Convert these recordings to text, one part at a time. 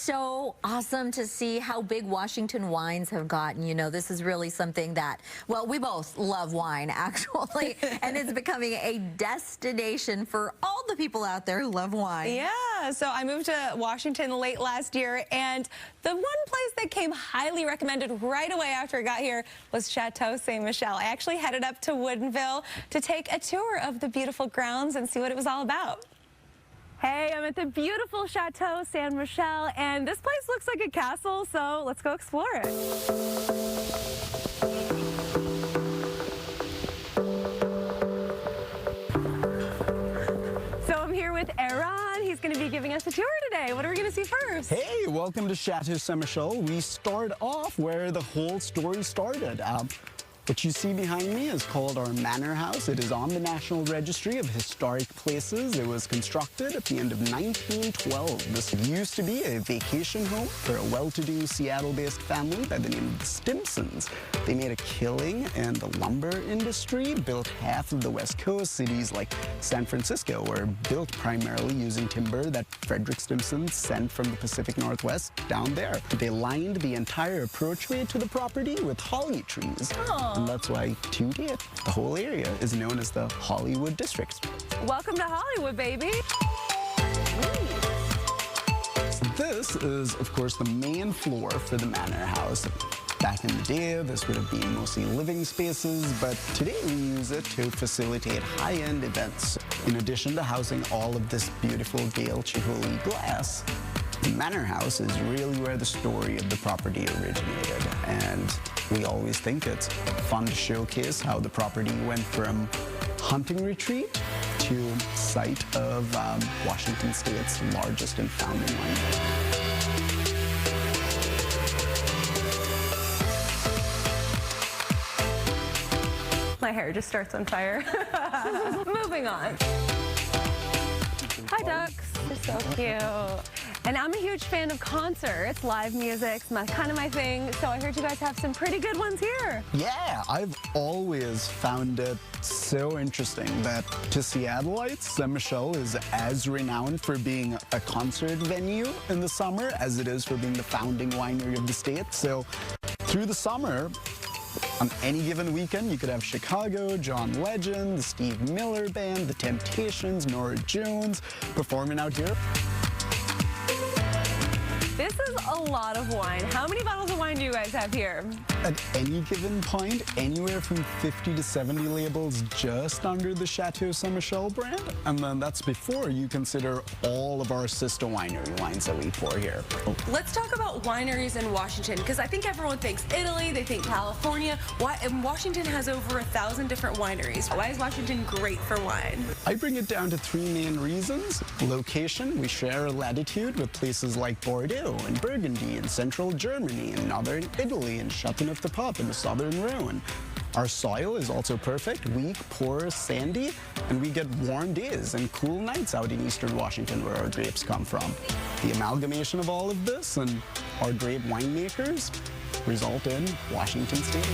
so awesome to see how big Washington wines have gotten. You know, this is really something that, well, we both love wine, actually, and it's becoming a destination for all the people out there who love wine. Yeah, so I moved to Washington late last year, and the one place that came highly recommended right away after I got here was Chateau Ste. Michelle. I actually headed up to Woodinville to take a tour of the beautiful grounds and see what it was all about. Hey, I'm at the beautiful Chateau Ste. Michelle, and this place looks like a castle, so let's go explore it. So I'm here with Aaron. He's going to be giving us a tour today. What are we going to see first? Hey, welcome to Chateau Ste. Michelle. We start off where the whole story started. What you see behind me is called our Manor House. It is on the National Registry of Historic Places. It was constructed at the end of 1912. This used to be a vacation home for a well-to-do Seattle-based family by the name of the Stimsons. They made a killing in the lumber industry, built half of the West Coast. Cities like San Francisco were built primarily using timber that Frederick Stimson sent from the Pacific Northwest down there. They lined the entire approachway to the property with holly trees. Aww. And that's why, to date, the whole area is known as the Hollywood District. Welcome to Hollywood, baby. So this is, of course, the main floor for the Manor House. Back in the day, this would have been mostly living spaces, but today we use it to facilitate high-end events. In addition to housing all of this beautiful Gale Chihuly glass, the Manor House is really where the story of the property originated, and we always think it's fun to showcase how the property went from hunting retreat to site of Washington State's largest and founding winery. My hair just starts on fire. Moving on. Hi, ducks. They're so cute. And I'm a huge fan of concerts. Live music's kind of my thing, so I heard you guys have some pretty good ones here. Yeah, I've always found it so interesting that to Seattleites, Ste. Michelle is as renowned for being a concert venue in the summer as it is for being the founding winery of the state. So through the summer, on any given weekend, you could have Chicago, John Legend, the Steve Miller Band, the Temptations, Norah Jones performing out here. This is a lot of wine. How many bottles of wine do you guys have here? At any given point, anywhere from 50 to 70 labels just under the Chateau Ste. Michelle brand. And then that's before you consider all of our sister winery wines that we pour here. Let's talk about wineries in Washington, because I think everyone thinks Italy, they think California. And Washington has over 1,000 different wineries. Why is Washington great for wine? I bring it down to three main reasons. Location, we share a latitude with places like Bordeaux and Burgundy in central Germany and northern Italy and Châteauneuf-du-Pape in the southern Rhone. Our soil is also perfect, weak, porous, sandy, and we get warm days and cool nights out in eastern Washington where our grapes come from. The amalgamation of all of this and our great winemakers result in Washington State.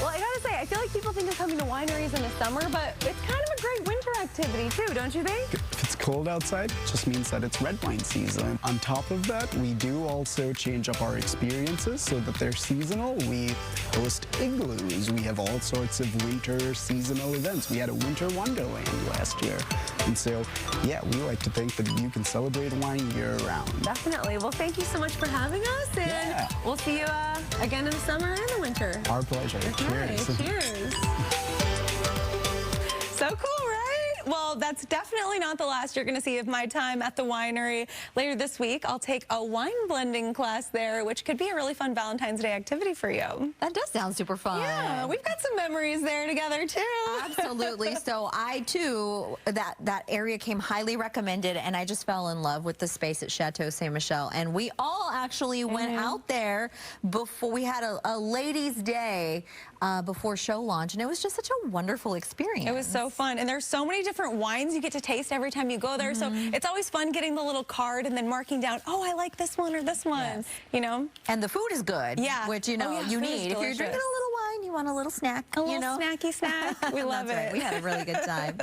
Well, I gotta say, I feel like people think of coming to wineries in the summer, but it's kind of a great winter activity too, don't you think? If it's cold outside, it just means that it's red wine season. On top of that, we do also change up our experiences so that they're seasonal. We host igloos. We have all sorts of winter seasonal events. We had a winter wonderland last year. And so, yeah, we like to think that you can celebrate wine year-round. Definitely. Well, thank you so much for having us, and Yeah. we'll see you again in the summer and the winter. Our pleasure. Cheers. Okay, cheers. So cool, right? Well, that's definitely not the last you're going to see of my time at the winery. Later this week, I'll take a wine blending class there, which could be a really fun Valentine's Day activity for you. That does sound super fun. Yeah, we've got some memories there together, too. Absolutely. So I, too, that area came highly recommended, and I just fell in love with the space at Chateau Ste. Michelle. And we all actually went out there before we had a ladies' day before show launch, and it was just such a wonderful experience. It was so fun, and there's so many different wines you get to taste every time you go there, so it's always fun getting the little card and then marking down, oh, I like this one or this one, you know? And the food is good, which, you know, you need. If you're drinking a little wine, you want a little snack, A little snacky snack. We love it. Right. We had a really good time.